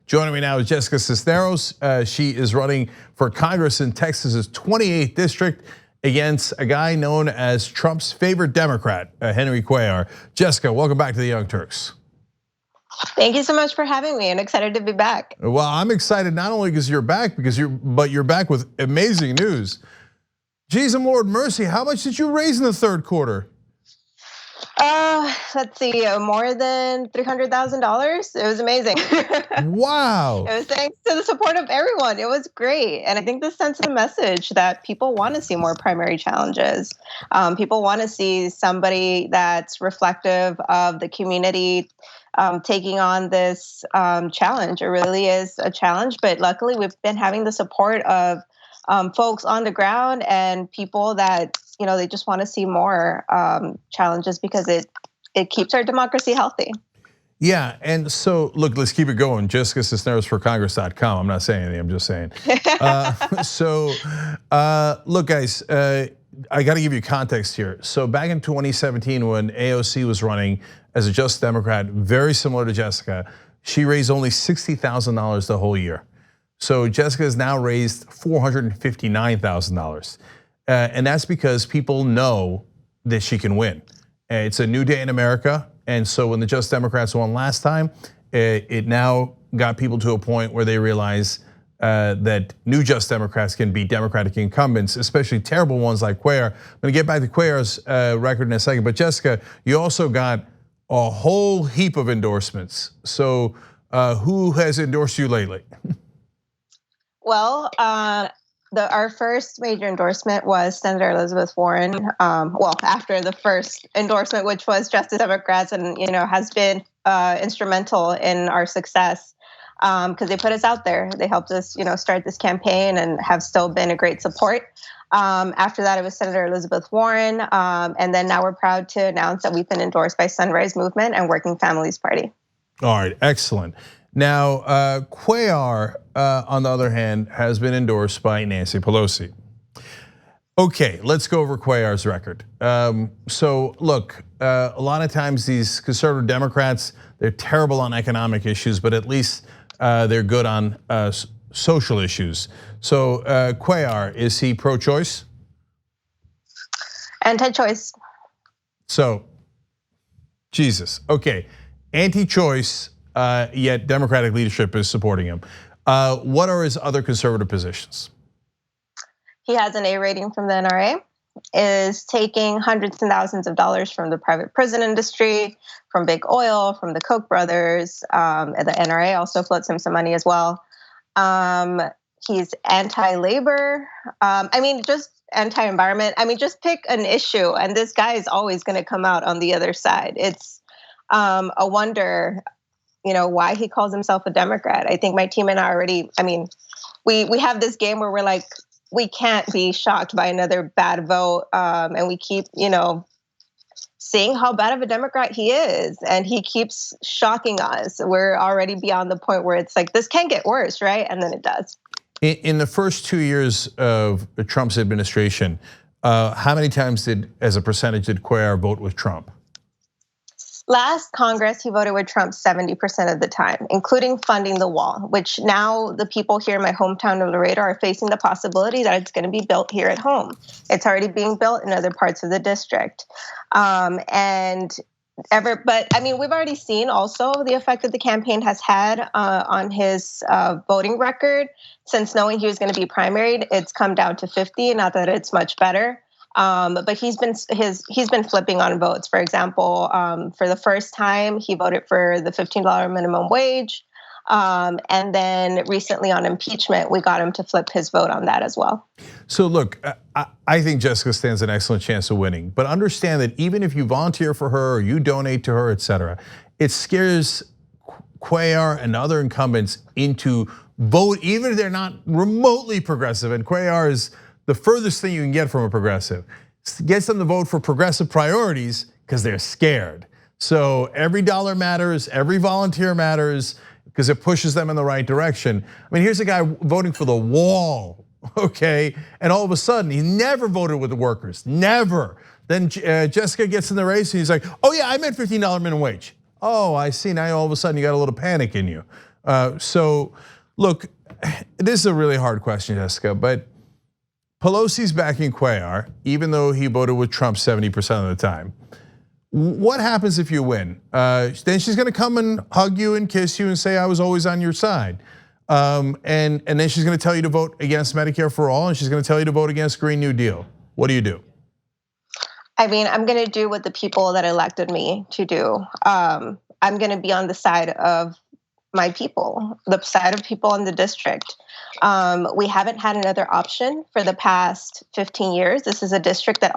Joining me now is Jessica Cisneros. She is running for Congress in Texas's 28th district against a guy known as Trump's favorite Democrat, Henry Cuellar. Jessica, welcome back to the Young Turks. Thank you so much for having me, and excited to be back. Well, I'm excited not only because you're back, but you're back with amazing news. Geez, and Lord mercy, how much did you raise in the third quarter? Let's see, more than $300,000. It was amazing. Wow. It was thanks to the support of everyone. It was great. And I think this sends a message that people want to see more primary challenges. People want to see somebody that's reflective of the community taking on this challenge. It really is a challenge, but luckily we've been having the support of folks on the ground and people that, they just want to see more challenges because it keeps our democracy healthy. Yeah, and so look, let's keep it going. Jessica Cisneros for Congress.com. I'm not saying anything, I'm just saying. Look guys, I gotta give you context here. So back in 2017 when AOC was running as a Just Democrat, very similar to Jessica, she raised only $60,000 the whole year. So Jessica has now raised $459,000. And that's because people know that she can win. It's a new day in America. And so when the Just Democrats won last time, it now got people to a point where they realize that new Just Democrats can beat Democratic incumbents, especially terrible ones like Cuellar. I'm gonna get back to Cuellar's record in a second, but Jessica, you also got a whole heap of endorsements. So who has endorsed you lately? Well, our first major endorsement was Senator Elizabeth Warren. Well, after the first endorsement, which was Justice Democrats, and has been instrumental in our success because they put us out there. They helped us, start this campaign and have still been a great support. After that, it was Senator Elizabeth Warren, and then now we're proud to announce that we've been endorsed by Sunrise Movement and Working Families Party. All right, excellent. Now, Cuellar, on the other hand, has been endorsed by Nancy Pelosi. Okay, let's go over Cuellar's record. So look, a lot of times these conservative Democrats, they're terrible on economic issues, but at least they're good on social issues. So Cuellar, is he pro-choice? Anti-choice. So, Jesus, okay, anti-choice, yet Democratic leadership is supporting him. What are his other conservative positions? He has an A rating from the NRA, is taking hundreds and thousands of dollars from the private prison industry, from big oil, from the Koch brothers. And the NRA also floats him some money as well. He's anti-labor. Just anti-environment. Just pick an issue, and this guy is always going to come out on the other side. It's a wonder, why he calls himself a Democrat. I think my team and I already, we have this game where we're like, we can't be shocked by another bad vote. And we keep, seeing how bad of a Democrat he is. And he keeps shocking us. We're already beyond the point where it's like, this can't get worse, right? And then it does. In the first 2 years of Trump's administration, how many times as a percentage did Cuellar vote with Trump? Last Congress, he voted with Trump 70% of the time, including funding the wall, which now the people here in my hometown of Laredo are facing the possibility that it's going to be built here at home. It's already being built in other parts of the district. We've already seen also the effect that the campaign has had on his voting record. Since knowing he was going to be primaried, it's come down to 50, not that it's much better. But he's been flipping on votes. For example, for the first time, he voted for the $15 minimum wage. And then recently on impeachment, we got him to flip his vote on that as well. So look, I think Jessica stands an excellent chance of winning. But understand that even if you volunteer for her or you donate to her, et cetera, it scares Cuellar and other incumbents into vote, even if they're not remotely progressive. And Cuellar is the furthest thing you can get from a progressive. Gets them to vote for progressive priorities because they're scared. So every dollar matters, every volunteer matters because it pushes them in the right direction. Here's a guy voting for the wall, okay? And all of a sudden, he never voted with the workers, never. Then Jessica gets in the race and he's like, oh yeah, I meant $15 minimum wage. Oh, I see, now all of a sudden you got a little panic in you. So look, this is a really hard question, Jessica, but Pelosi's backing Cuellar, even though he voted with Trump 70% of the time. What happens if you win? Then she's gonna come and hug you and kiss you and say, I was always on your side. And then she's gonna tell you to vote against Medicare for all, and she's gonna tell you to vote against Green New Deal. What do you do? I mean, I'm gonna do what the people that elected me to do. I'm gonna be on the side of my people, the side of people in the district. We haven't had another option for the past 15 years. This is a district that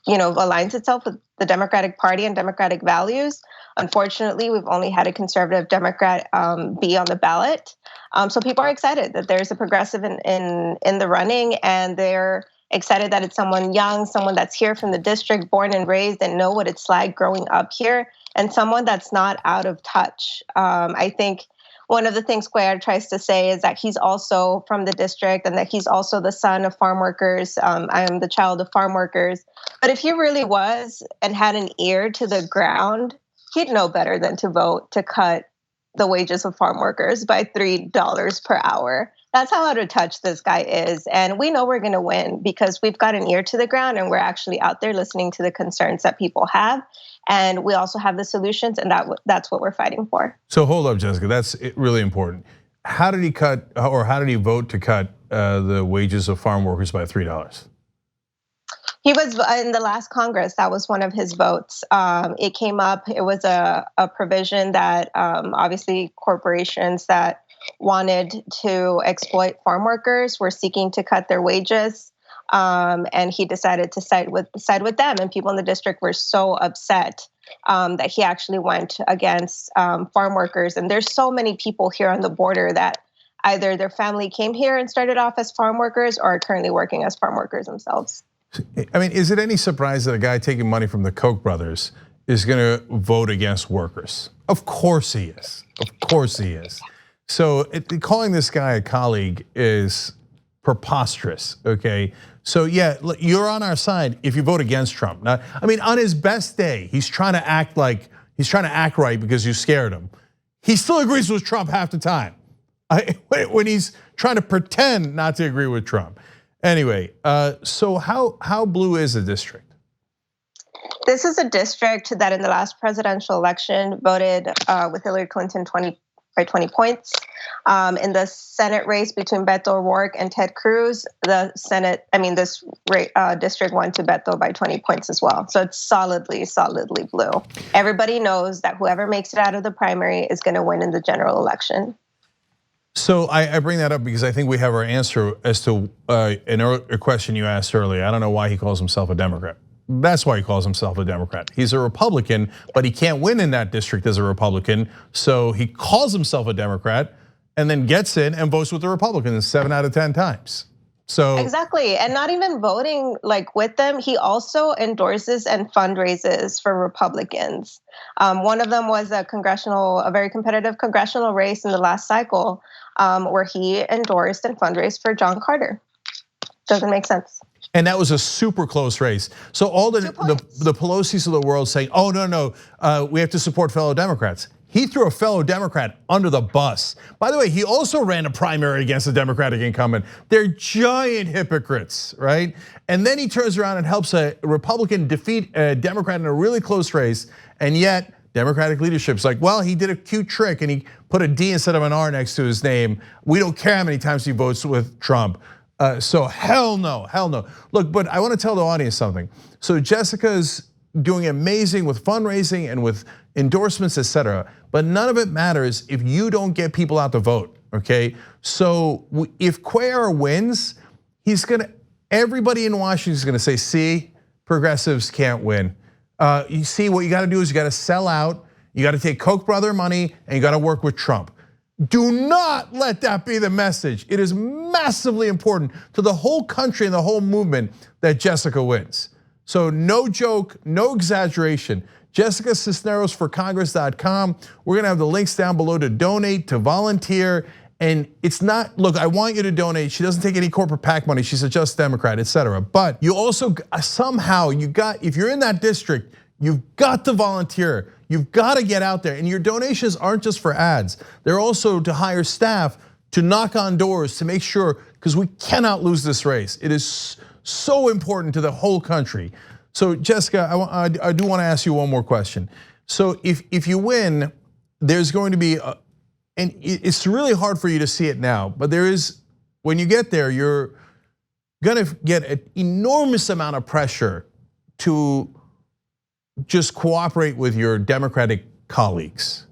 aligns itself with the Democratic Party and Democratic values. Unfortunately, we've only had a conservative Democrat be on the ballot. So people are excited that there's a progressive in the running, and they're excited that it's someone young, someone that's here from the district, born and raised, and know what it's like growing up here, and someone that's not out of touch. I think one of the things Cuellar tries to say is that he's also from the district and that he's also the son of farm workers. I am the child of farm workers. But if he really was and had an ear to the ground, he'd know better than to vote to cut the wages of farm workers by $3 per hour. That's how out of touch this guy is. And we know we're going to win because we've got an ear to the ground and we're actually out there listening to the concerns that people have. And we also have the solutions, and that's what we're fighting for. So hold up, Jessica, that's really important. How did he cut, or how did he vote to cut the wages of farm workers by $3? He was in the last Congress. That was one of his votes. It came up. It was a provision that obviously corporations that wanted to exploit farm workers were seeking to cut their wages. And he decided to side with them. And people in the district were so upset that he actually went against farm workers. And there's so many people here on the border that either their family came here and started off as farm workers or are currently working as farm workers themselves. I mean, is it any surprise that a guy taking money from the Koch brothers is gonna vote against workers? Of course he is. Of course he is. So calling this guy a colleague is preposterous, okay? So yeah, you're on our side if you vote against Trump. Now, I mean, on his best day, he's trying to act right because you scared him. He still agrees with Trump half the time. When he's trying to pretend not to agree with Trump. Anyway, so how blue is the district? This is a district that in the last presidential election voted with Hillary Clinton by 20 points. In the Senate race between Beto O'Rourke and Ted Cruz, this district went to Beto by 20 points as well. So it's solidly blue. Everybody knows that whoever makes it out of the primary is gonna win in the general election. So I bring that up because I think we have our answer as to a question you asked earlier. I don't know why he calls himself a Democrat. That's why he calls himself a Democrat. He's a Republican, but he can't win in that district as a Republican. So he calls himself a Democrat and then gets in and votes with the Republicans 7 out of 10 times. So exactly, and not even voting like with them, he also endorses and fundraises for Republicans. One of them was a very competitive congressional race in the last cycle, where he endorsed and fundraised for John Carter. Doesn't make sense. And that was a super close race. So all the Pelosi's of the world saying, oh no, we have to support fellow Democrats. He threw a fellow Democrat under the bus. By the way, he also ran a primary against a Democratic incumbent. They're giant hypocrites, right? And then he turns around and helps a Republican defeat a Democrat in a really close race. And yet Democratic leadership's like, well, he did a cute trick and he put a D instead of an R next to his name. We don't care how many times he votes with Trump. So hell no. Look, but I want to tell the audience something. So Jessica's doing amazing with fundraising and with endorsements, etc. But none of it matters if you don't get people out to vote, okay? So if Cuellar wins, everybody in Washington is gonna say, see, progressives can't win. You see, what you gotta do is you gotta sell out, you gotta take Koch brother money, and you gotta work with Trump. Do not let that be the message. It is massively important to the whole country and the whole movement that Jessica wins. So no joke, no exaggeration. Jessica Cisneros for Congress.com. We're gonna have the links down below to donate, to volunteer. And it's not, look, I want you to donate. She doesn't take any corporate PAC money. She's a just Democrat, etc. But you also somehow, if you're in that district, you've got to volunteer. You've got to get out there, and your donations aren't just for ads. They're also to hire staff to knock on doors to make sure, because we cannot lose this race. It is so important to the whole country. So Jessica, I do want to ask you one more question. So if you win, there's going to be, and it's really hard for you to see it now, but there is, when you get there, you're gonna get an enormous amount of pressure to just cooperate with your Democratic colleagues.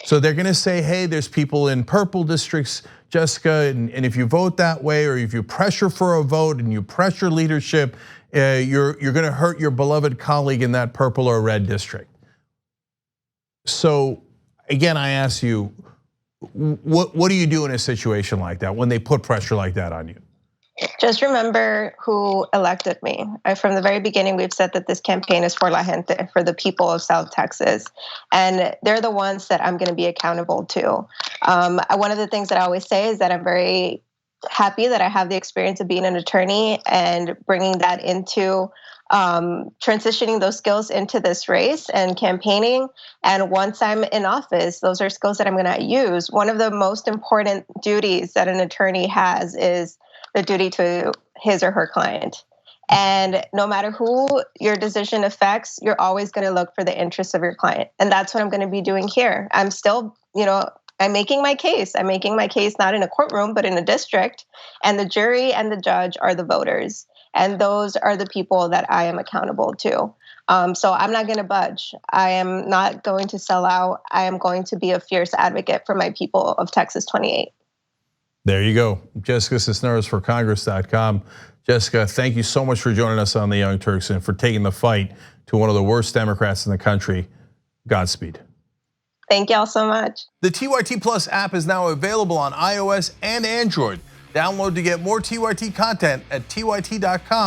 So they're gonna say, hey, there's people in purple districts, Jessica, and if you vote that way, or if you pressure for a vote and you pressure leadership, you're gonna hurt your beloved colleague in that purple or red district. So again, I ask you, what do you do in a situation like that when they put pressure like that on you? Just remember who elected me. From the very beginning, we've said that this campaign is for la gente, for the people of South Texas. And they're the ones that I'm gonna be accountable to. One of the things that I always say is that I'm very happy that I have the experience of being an attorney and bringing that into transitioning those skills into this race and campaigning. And once I'm in office, those are skills that I'm gonna use. One of the most important duties that an attorney has is the duty to his or her client. And no matter who your decision affects, you're always gonna look for the interests of your client. And that's what I'm gonna be doing here. I'm still, I'm making my case. I'm making my case not in a courtroom, but in a district. And the jury and the judge are the voters. And those are the people that I am accountable to. So I'm not gonna budge. I am not going to sell out. I am going to be a fierce advocate for my people of Texas 28. There you go, Jessica Cisneros for Congress.com. Jessica, thank you so much for joining us on the Young Turks and for taking the fight to one of the worst Democrats in the country. Godspeed. Thank y'all so much. The TYT Plus app is now available on iOS and Android. Download to get more TYT content at tyt.com/app.